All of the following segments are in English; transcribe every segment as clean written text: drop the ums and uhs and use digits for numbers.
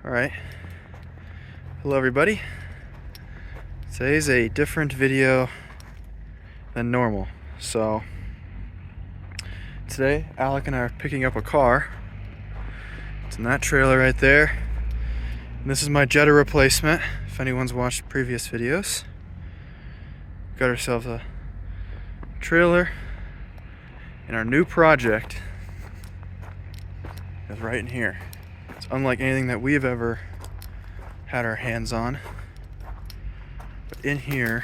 Alright, hello everybody. Today's a different video than normal. So, today Alec and I are picking up a car. It's in that trailer right there. And this is my Jetta replacement, if anyone's watched previous videos. Got ourselves a trailer, and our new project is right in here. It's unlike anything that we've ever had our hands on. But in here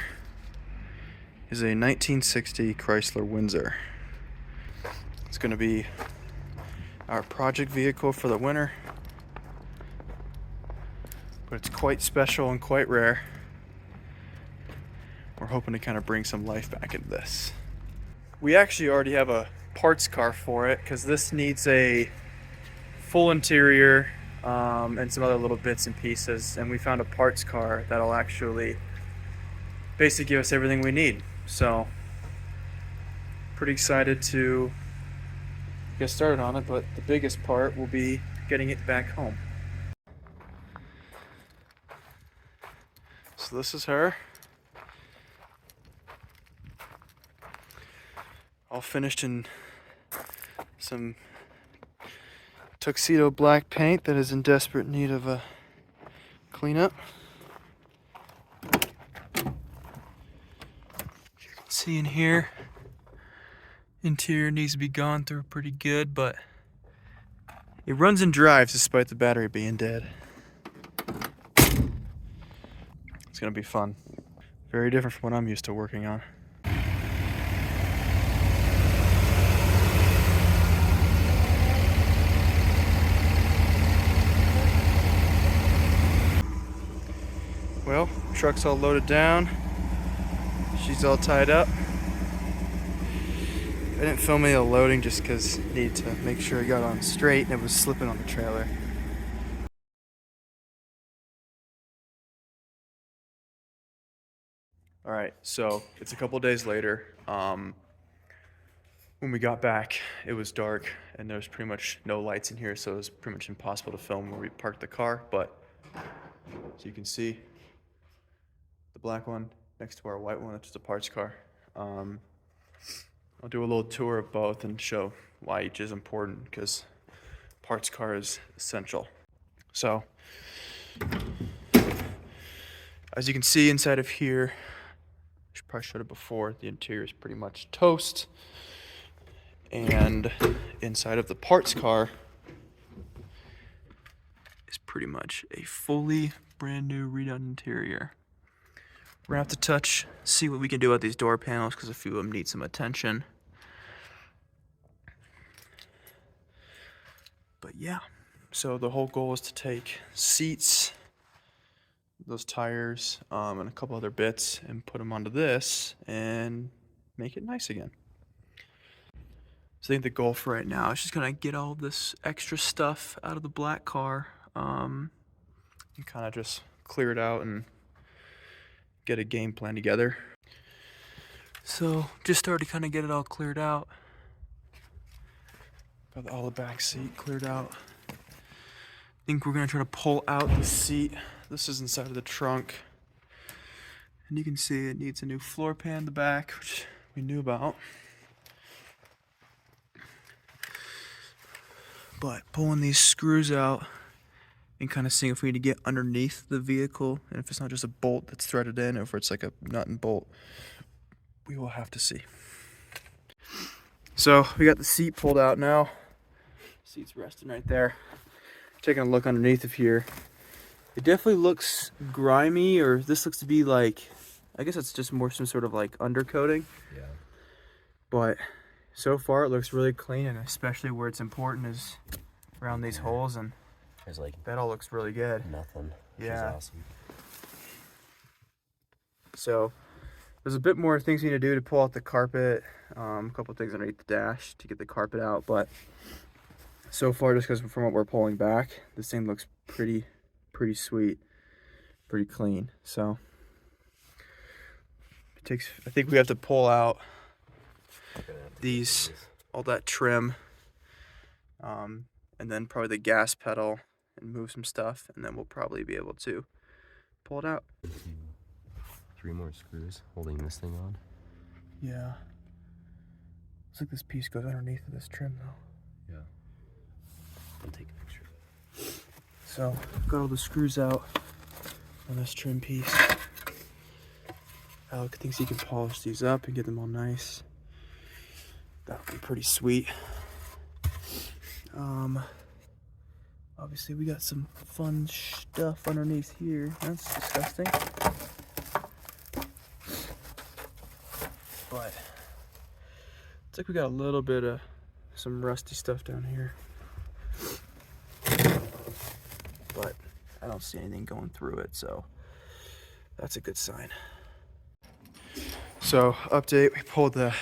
is a 1960 Chrysler Windsor. It's going to be our project vehicle for the winter, but it's quite special and quite rare. We're hoping to kind of bring some life back into this. We actually already have a parts car for it because this needs a full interior and some other little bits and pieces, and we found a parts car that'll actually basically give us everything we need. So pretty excited to get started on it, but the biggest part will be getting it back home. So this is her, all finished in some tuxedo black paint that is in desperate need of a cleanup. You can see in here, interior needs to be gone through pretty good, but it runs and drives despite the battery being dead. It's gonna be fun. Very different from what I'm used to working on. Well, truck's all loaded down. She's all tied up. I didn't film any of the loading just because I needed to make sure it got on straight and it was slipping on the trailer. Alright, so it's a couple days later. When we got back, it was dark and there was pretty much no lights in here, so it was pretty much impossible to film where we parked the car. But so you can see the black one next to our white one, that's just a parts car. I'll do a little tour of both and show why each is important, because parts car is essential. So, as you can see inside of here, I should probably showed it before, the interior is pretty much toast. And inside of the parts car is pretty much a fully brand new redone interior. We're gonna have to see what we can do with these door panels because a few of them need some attention. But yeah, so the whole goal is to take seats, those tires, and a couple other bits and put them onto this and make it nice again. So I think the goal for right now is just gonna get all this extra stuff out of the black car and kind of just clear it out and get a game plan together. So just started to kind of get it all cleared out. Got all the back seat cleared out. I think we're gonna try to pull out the seat. This is inside of the trunk. And you can see it needs a new floor pan in the back, which we knew about. But pulling these screws out and kind of seeing if we need to get underneath the vehicle, and if it's not just a bolt that's threaded in, or if it's like a nut and bolt, we will have to see. So we got the seat pulled out now. Seat's resting right there. Taking a look underneath of here. It definitely looks grimy, or this looks to be like, I guess it's just more some sort of like undercoating. Yeah. But so far it looks really clean, and especially where it's important is around these holes, and there's like that all looks really good. Nothing. Yeah. Awesome. So there's a bit more things we need to do to pull out the carpet. A couple things underneath the dash to get the carpet out, but so far, just because from what we're pulling back, this thing looks pretty sweet, pretty clean. So it takes, I think we have to pull out all that trim, and then probably the gas pedal and move some stuff, and then we'll probably be able to pull it out. 3 more screws holding this thing on. Yeah. Looks like this piece goes underneath of this trim though. Yeah. I'll take a picture. So, got all the screws out on this trim piece. Alec thinks he can polish these up and get them all nice. That would be pretty sweet. Obviously we got some fun stuff underneath here. That's disgusting. But it's like we got a little bit of some rusty stuff down here. But I don't see anything going through it, so that's a good sign. So, update, we pulled the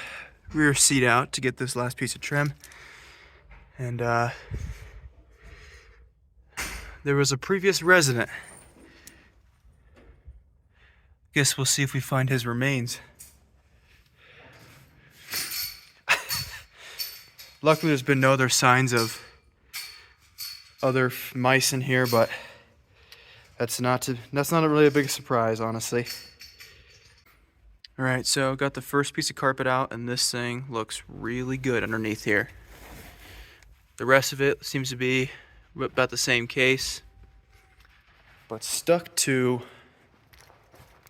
rear seat out to get this last piece of trim. And there was a previous resident. Guess we'll see if we find his remains. Luckily, there's been no other signs of other mice in here, but that's not really a big surprise, honestly. All right, so got the first piece of carpet out, and this thing looks really good underneath here. The rest of it seems to be about the same case, but stuck to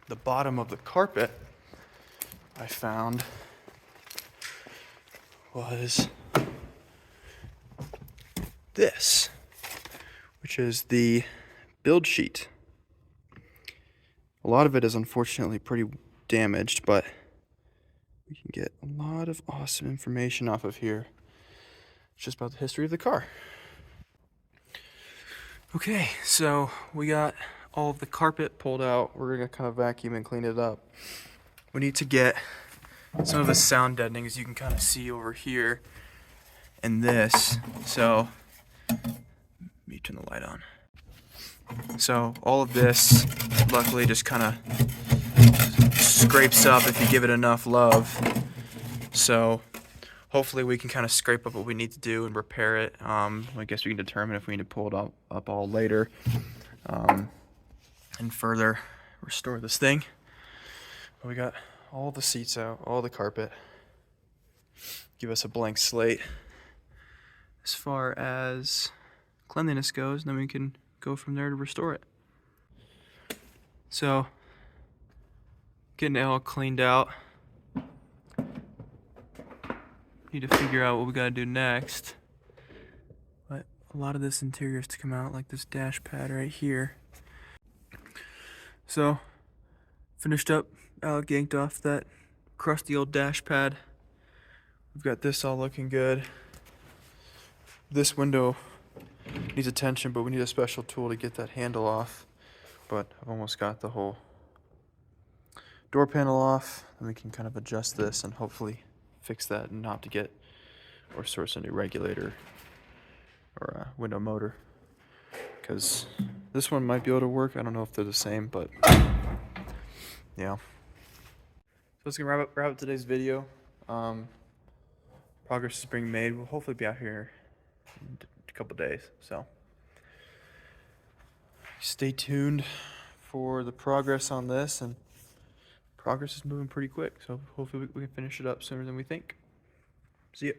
the bottom of the carpet I found was this, which is the build sheet. A lot of it is unfortunately pretty damaged, but we can get a lot of awesome information off of here just about the history of the car. Okay, so we got all of the carpet pulled out. We're gonna kind of vacuum and clean it up. We need to get some of the sound deadening, as you can kind of see over here in this. So let me turn the light on. So all of this luckily just kind of scrapes up if you give it enough love. So hopefully we can kind of scrape up what we need to do and repair it. I guess we can determine if we need to pull it up all later and further restore this thing. But we got all the seats out, all the carpet. Give us a blank slate as far as cleanliness goes, and then we can go from there to restore it. So, getting it all cleaned out. Need to figure out what we gotta do next. But a lot of this interior is to come out, like this dash pad right here. So, finished up, Alec yanked off that crusty old dash pad. We've got this all looking good. This window needs attention, but we need a special tool to get that handle off. But I've almost got the whole door panel off, and we can kind of adjust this and hopefully fix that and not to get or source a new regulator or a window motor, because this one might be able to work. I don't know if they're the same, but yeah. So let's wrap up today's video. Progress is being made. We'll hopefully be out here in a couple days, so stay tuned for the progress on this, and progress is moving pretty quick, so hopefully we can finish it up sooner than we think. See ya.